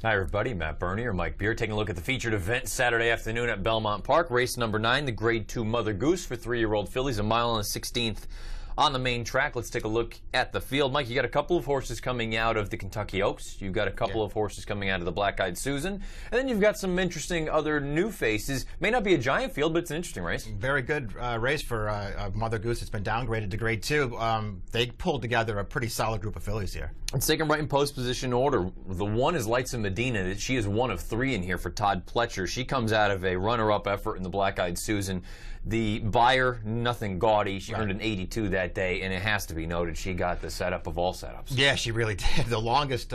Hi everybody, Matt Burney or Mike Beer taking a look at the featured event Saturday afternoon at Belmont Park. Race number 9, the Grade 2 Mother Goose for 3-year-old fillies, a mile and a 16th on the main track. Let's take a look at the field. Mike, you got a couple of horses coming out of the Kentucky Oaks. You've got a couple of horses coming out of the Black-Eyed Susan. And then you've got some interesting other new faces. May not be a giant field, but it's an interesting race. Very good race for Mother Goose. It's been downgraded to Grade 2. They pulled together a pretty solid group of fillies here. Let's take them right in post position order. The one is Lightsome Medina. She is one of 3 in here for Todd Pletcher. She comes out of a runner-up effort in the Black-Eyed Susan. The buyer, nothing gaudy. She earned an 82 that day, and it has to be noted she got the setup of all setups. Yeah, she really did. The longest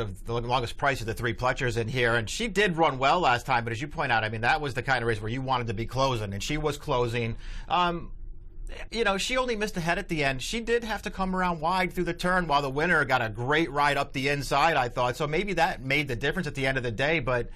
price of the 3 Pletchers in here, and she did run well last time. But as you point out, I mean, that was the kind of race where you wanted to be closing, and she was closing. You know, she only missed a head at the end. She did have to come around wide through the turn while the winner got a great ride up the inside, I thought. So maybe that made the difference at the end of the day. But,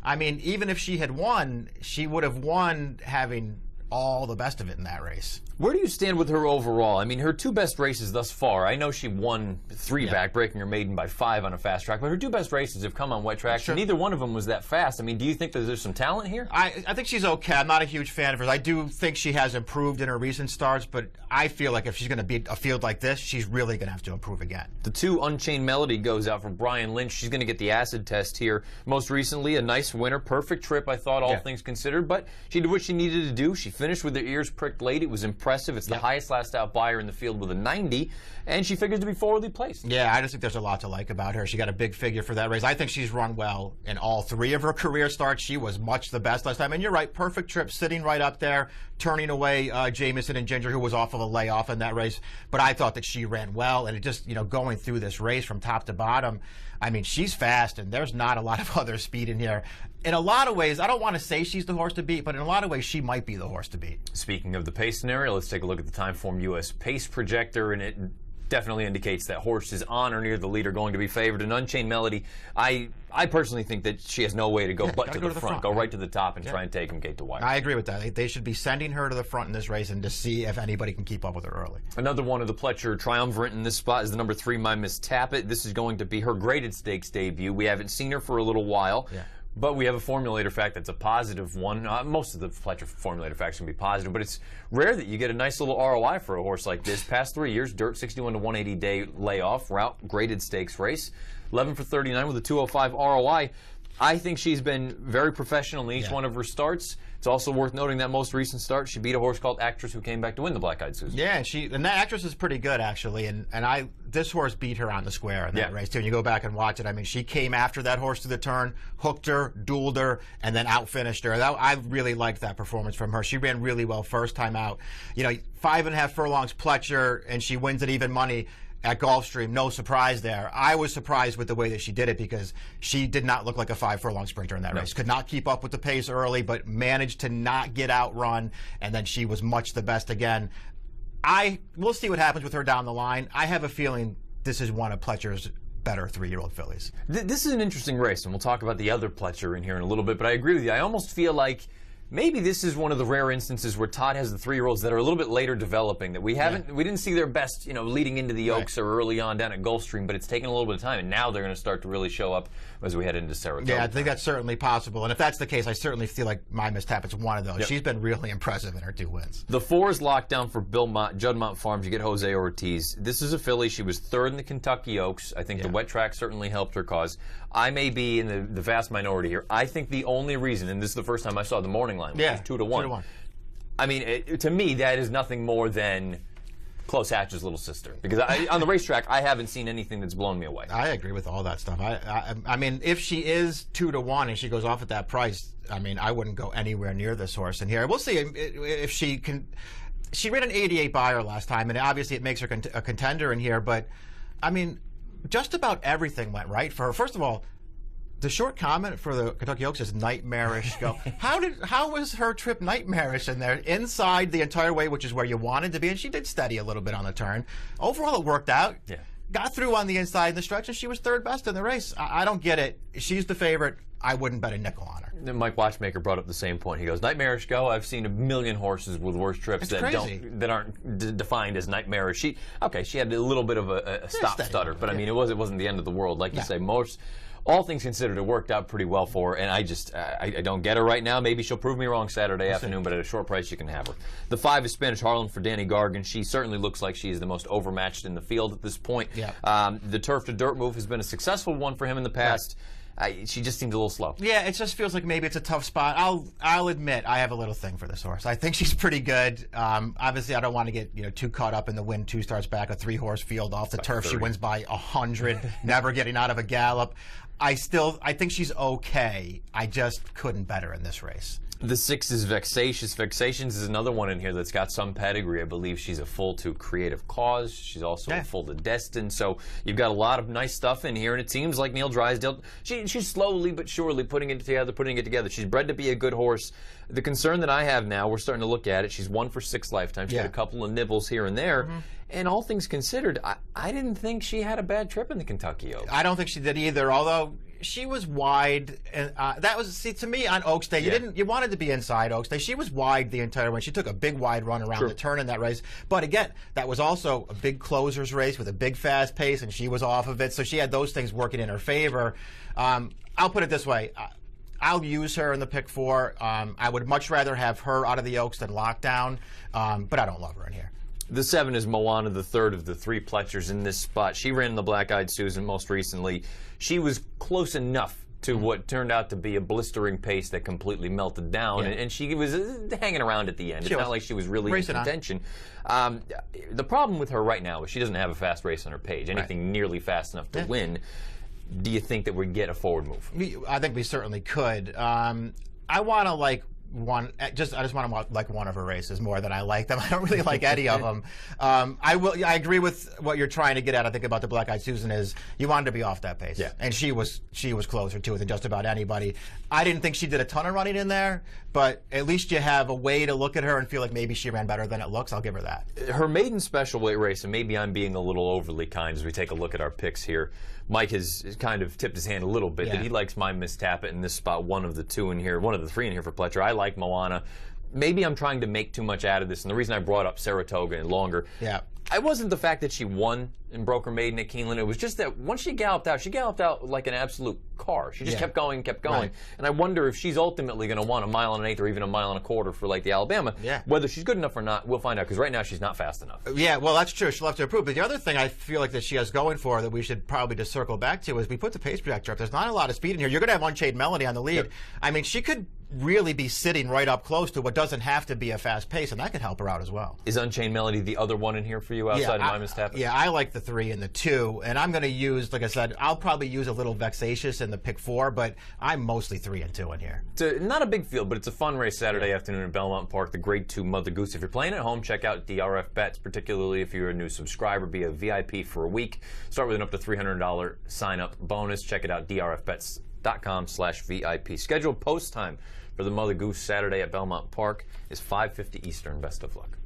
I mean, even if she had won, she would have won having all the best of it in that race. Where do you stand with her overall? I mean, her 2 best races thus far, I know she won 3 back, breaking her maiden by 5 on a fast track, but her 2 best races have come on wet tracks, and neither one of them was that fast. I mean, do you think that there's some talent here? I think she's okay. I'm not a huge fan of hers. I do think she has improved in her recent starts, but I feel like if she's going to beat a field like this, she's really going to have to improve again. The 2 Unchained Melody goes out from Brian Lynch. She's going to get the acid test here. Most recently, a nice winner. Perfect trip, I thought, all things considered, but she did what she needed to do. She finished with her ears pricked late. It was impressive. It's the highest last out buyer in the field with a 90, and she figures to be forwardly placed. Yeah, I just think there's a lot to like about her. She got a big figure for that race. I think she's run well in all 3 of her career starts. She was much the best last time, and you're right, perfect trip, sitting right up there, turning away Jameson and Ginger, who was off of a layoff in that race. But I thought that she ran well, and it just, you know, going through this race from top to bottom, I mean, she's fast, and there's not a lot of other speed in here. In a lot of ways, I don't want to say she's the horse to beat, but in a lot of ways, she might be the horse to beat. Speaking of the pace scenario, let's take a look at the Timeform US pace projector, and it definitely indicates that horses on or near the lead are going to be favored. An Unchained Melody, I personally think that she has no way to go but to the front. Go right to the top and try and take them gate to wire. I agree with that. They should be sending her to the front in this race and to see if anybody can keep up with her early. Another one of the Pletcher triumvirate in this spot is the number 3, My Miss Tappet. This is going to be her graded stakes debut. We haven't seen her for a little while. But we have a formulator fact that's a positive one. Most of the Pletcher formulator facts can be positive, but it's rare that you get a nice little ROI for a horse like this. Past 3 years, dirt 61 to 180 day layoff, route graded stakes race, 11 for 39 with a 205 ROI. I think she's been very professional in each one of her starts. It's also worth noting that most recent start, she beat a horse called Actress who came back to win the Black-Eyed Susan. Yeah, and that Actress is pretty good, actually. And this horse beat her on the square in that race, too. And you go back and watch it. I mean, she came after that horse to the turn, hooked her, dueled her, and then out-finished her. I really liked that performance from her. She ran really well first time out. You know, 5.5 furlongs Pletcher, and she wins at even money at Gulfstream. No surprise there. I was surprised with the way that she did it because she did not look like a 5 furlong sprinter in that race. Could not keep up with the pace early, but managed to not get outrun, and then she was much the best again. We'll see what happens with her down the line. I have a feeling this is one of Pletcher's better 3-year-old fillies. This is an interesting race, and we'll talk about the other Pletcher in here in a little bit, but I agree with you. I almost feel like maybe this is one of the rare instances where Todd has the 3-year-olds that are a little bit later developing, that we didn't see their best, you know, leading into the Oaks or early on down at Gulfstream, but it's taken a little bit of time, and now they're going to start to really show up as we head into Saratoga. Yeah, I think that's certainly possible, and if that's the case, I certainly feel like My Miss Tappet's one of those. She's been really impressive in her 2 wins. The 4 is locked down for Belmont, Juddmonte Farms. You get Jose Ortiz. This is a filly. She was 3rd in the Kentucky Oaks. I think the wet track certainly helped her cause. I may be in the vast minority here. I think the only reason, and this is the first time I saw the morning line, which was 2 to 1. 2 to 1. I mean, to me, that is nothing more than Close Hatch's little sister. Because on the racetrack, I haven't seen anything that's blown me away. I agree with all that stuff. I mean, if she is 2 to 1 and she goes off at that price, I mean, I wouldn't go anywhere near this horse in here. We'll see if she can. She ran an 88 buyer last time, and obviously it makes her a contender in here. But, I mean, just about everything went right for her. First of all, the short comment for the Kentucky Oaks is nightmarish go. How was her trip nightmarish in there? Inside the entire way, which is where you wanted to be, and she did steady a little bit on the turn. Overall, it worked out. Got through on the inside in the stretch, and she was 3rd best in the race. I don't get it. She's the favorite. I wouldn't bet a nickel on her. Mike Watchmaker brought up the same point. He goes, nightmarish go. I've seen a million horses with worse trips that aren't defined as nightmarish. She had a little bit of a stop stutter, but I mean it wasn't the end of the world, like you say. all things considered, it worked out pretty well for her, and I don't get her right now. Maybe she'll prove me wrong Saturday afternoon, but at a short price, you can have her. The 5 is Spanish Harlem for Danny Gargan. She certainly looks like she is the most overmatched in the field at this point. Yeah. The turf to dirt move has been a successful one for him in the past. She just seems a little slow. Yeah, it just feels like maybe it's a tough spot. I'll admit I have a little thing for this horse. I think she's pretty good. Obviously, I don't want to get too caught up in the win 2 starts back, a 3-horse field off the turf. 30. She wins by 100, never getting out of a gallop. I think she's okay. I just couldn't bet her in this race. The 6 is Vexatious. Vexatious is another one in here that's got some pedigree. I believe she's a full to Creative Cause. She's also a full to Destin. So you've got a lot of nice stuff in here, and it seems like Neil Drysdale, she's slowly but surely putting it together. She's bred to be a good horse. The concern that I have now, we're starting to look at it, she's 1 for 6 lifetimes. She had a couple of nibbles here and there. And all things considered, I didn't think she had a bad trip in the Kentucky Oaks. I don't think she did either, although she was wide, and that was, see, to me on Oaks Day, you wanted to be inside Oaks Day. She was wide the entire way. She took a big wide run around the turn in that race. But again, that was also a big closer's race with a big fast pace, and she was off of it. So she had those things working in her favor. I'll put it this way. I'll use her in the pick 4. I would much rather have her out of the Oaks than Lockdown, but I don't love her in here. The 7 is Moana, the 3rd of the 3 Pletchers in this spot. She ran the Black-Eyed Susan most recently. She was close enough to what turned out to be a blistering pace that completely melted down, and she was hanging around at the end. It's not like she was really in contention. The problem with her right now is she doesn't have a fast race on her page, anything nearly fast enough to win. Do you think that we'd get a forward move? I think we certainly could. I want to I just want to like one of her races more than I like them. I don't really like any of them. I agree with what you're trying to get at. I think about the Black-Eyed Susan is you wanted to be off that pace, and she was closer to it than just about anybody. I didn't think she did a ton of running in there, but at least you have a way to look at her and feel like maybe she ran better than it looks. I'll give her that. Her maiden special weight race, and maybe I'm being a little overly kind as we take a look at our picks here. Mike has kind of tipped his hand a little bit that he likes my Miss Tappet in this spot, 1 of the 2 in here, 1 of the 3 in here for Pletcher. I like Moana. Maybe I'm trying to make too much out of this, and the reason I brought up Saratoga and Longer, I wasn't the fact that she won and broke her maiden at Keeneland. It was just that once she galloped out like an absolute car. She just kept going. And I wonder if she's ultimately going to want 1.1 miles or even 1.25 miles for like the Alabama. Whether she's good enough or not, we'll find out, because right now she's not fast enough. Yeah, well, that's true. She'll have to improve. But the other thing I feel like that she has going for her that we should probably just circle back to is we put the pace projector up. There's not a lot of speed in here. You're going to have Unchained Melody on the lead. I mean, she could really be sitting right up close to what doesn't have to be a fast pace, and that could help her out as well. Is Unchained Melody the other one in here for you outside of my Miss Tappet? Yeah, I like the 3 and the 2, and I'm going to use, like I said, I'll probably use a little Vexatious in the pick 4, but I'm mostly 3 and 2 in here. It's not a big field, but it's a fun race Saturday afternoon in Belmont Park, the Grade 2 Mother Goose. If you're playing at home, check out DRF Bets, particularly if you're a new subscriber. Be a VIP for a week. Start with an up to $300 sign-up bonus. Check it out, drfbets.com/VIP. Scheduled post time for the Mother Goose Saturday at Belmont Park is 5:50 Eastern. Best of luck.